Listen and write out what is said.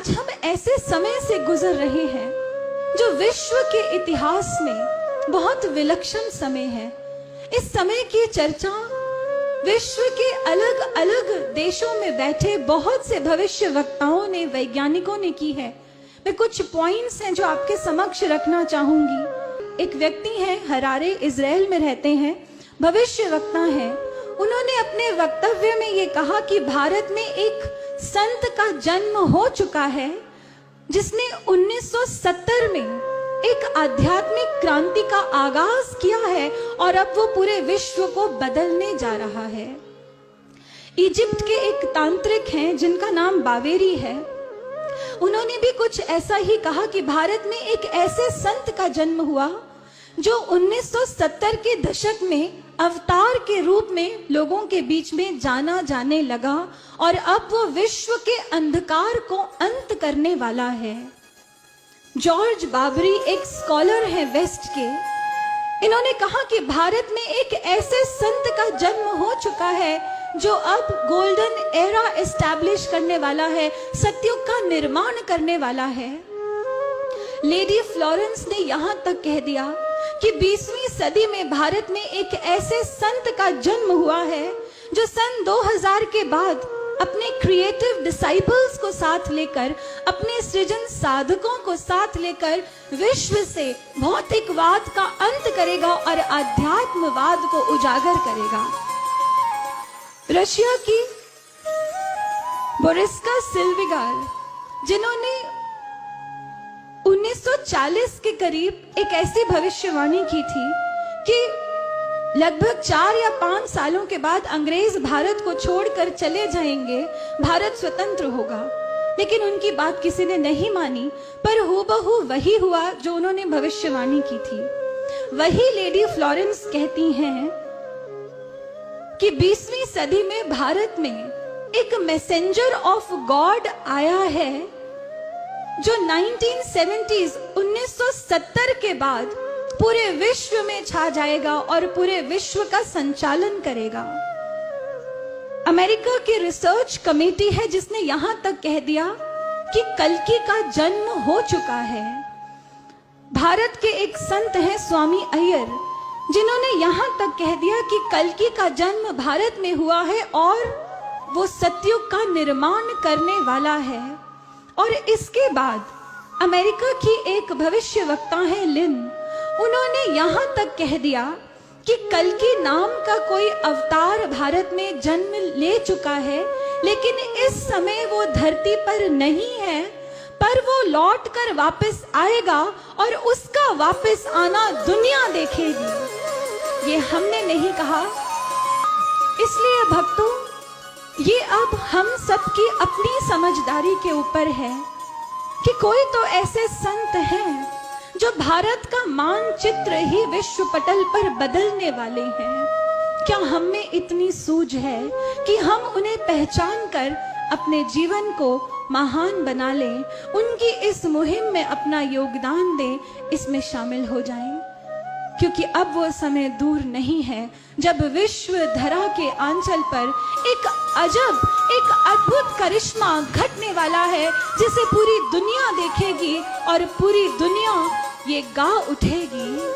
आज हम ऐसे समय से गुजर रहे हैं जो विश्व के इतिहास में बहुत विलक्षण समय है। इस समय की चर्चा विश्व के अलग अलग देशों में बैठे बहुत से भविष्य वक्ताओं ने, वैज्ञानिकों ने की है। मैं कुछ पॉइंट्स हैं जो आपके समक्ष रखना चाहूंगी। एक व्यक्ति हैं, हरारे इजराइल में रहते हैं, भविष्य वक्ता हैं। उन्होंने अपने वक्तव्य में ये कहा कि भारत में एक संत का जन्म हो चुका है जिसने 1970 में एक आध्यात्मिक क्रांति का आगाज किया है और अब वो पूरे विश्व को बदलने जा रहा है। इजिप्ट के एक तांत्रिक हैं जिनका नाम बावेरी है। उन्होंने भी कुछ ऐसा ही कहा कि भारत में एक ऐसे संत का जन्म हुआ जो 1970 के दशक में अवतार के रूप में लोगों के बीच में जाना जाने लगा और अब वो विश्व के अंधकार को अंत करने वाला है। जॉर्ज बाबरी एक स्कॉलर हैं वेस्ट के। इन्होंने कहा कि भारत में एक ऐसे संत का जन्म हो चुका है जो अब गोल्डन एरा एस्टैब्लिश करने वाला है, सत्युग का निर्माण करने वाला है। लेडी फ्लोरेंस ने यहां तक कह दिया कि 20वीं सदी में भारत में एक ऐसे संत का जन्म हुआ है जो सन 2000 के बाद अपने क्रिएटिव डिसाइपल्स को साथ लेकर, अपने सृजन साधकों को साथ लेकर विश्व से भौतिकवाद का अंत करेगा और आध्यात्मवाद को उजागर करेगा। रशिया की बोरिस्का सिल्विगार, जिन्होंने 1940 के करीब एक ऐसी भविष्यवाणी की थी कि लगभग 4 या 5 सालों के बाद अंग्रेज भारत को छोड़कर चले जाएंगे, भारत स्वतंत्र होगा। लेकिन उनकी बात किसी ने नहीं मानी, पर हूबहू वही हुआ जो उन्होंने भविष्यवाणी की थी। वही लेडी फ्लोरेंस कहती हैं कि 20वीं सदी में भारत में एक मैसेंजर ऑफ गॉड आया है जो 1970 के बाद पूरे विश्व में छा जाएगा और पूरे विश्व का संचालन करेगा। अमेरिका की रिसर्च कमेटी है जिसने यहां तक कह दिया कि कल्कि का जन्म हो चुका है। भारत के एक संत हैं स्वामी अय्यर, जिन्होंने यहां तक कह दिया कि कल्कि का जन्म भारत में हुआ है और वो सत्युग का निर्माण करने वाला है। और इसके बाद अमेरिका की एक भविष्य वक्ता है लिन, उन्होंने यहां तक कह दिया कि कल्कि नाम का कोई अवतार भारत में जन्म ले चुका है, लेकिन इस समय वो धरती पर नहीं है, पर वो लौट कर वापस आएगा और उसका वापस आना दुनिया देखेगी। ये हमने नहीं कहा। इसलिए भक्तों, ये अब हम सबकी अपनी समझदारी के ऊपर है कि कोई तो ऐसे संत हैं जो भारत का मानचित्र ही विश्व पटल पर बदलने वाले हैं। क्या हम में इतनी सूझ है कि हम उन्हें पहचान कर अपने जीवन को महान बना लें, उनकी इस मुहिम में अपना योगदान दें, इसमें शामिल हो जाएं? क्योंकि अब वो समय दूर नहीं है जब विश्व धरा के आंचल पर एक अजब, एक अद्भुत करिश्मा घटने वाला है जिसे पूरी दुनिया देखेगी और पूरी दुनिया ये गा उठेगी।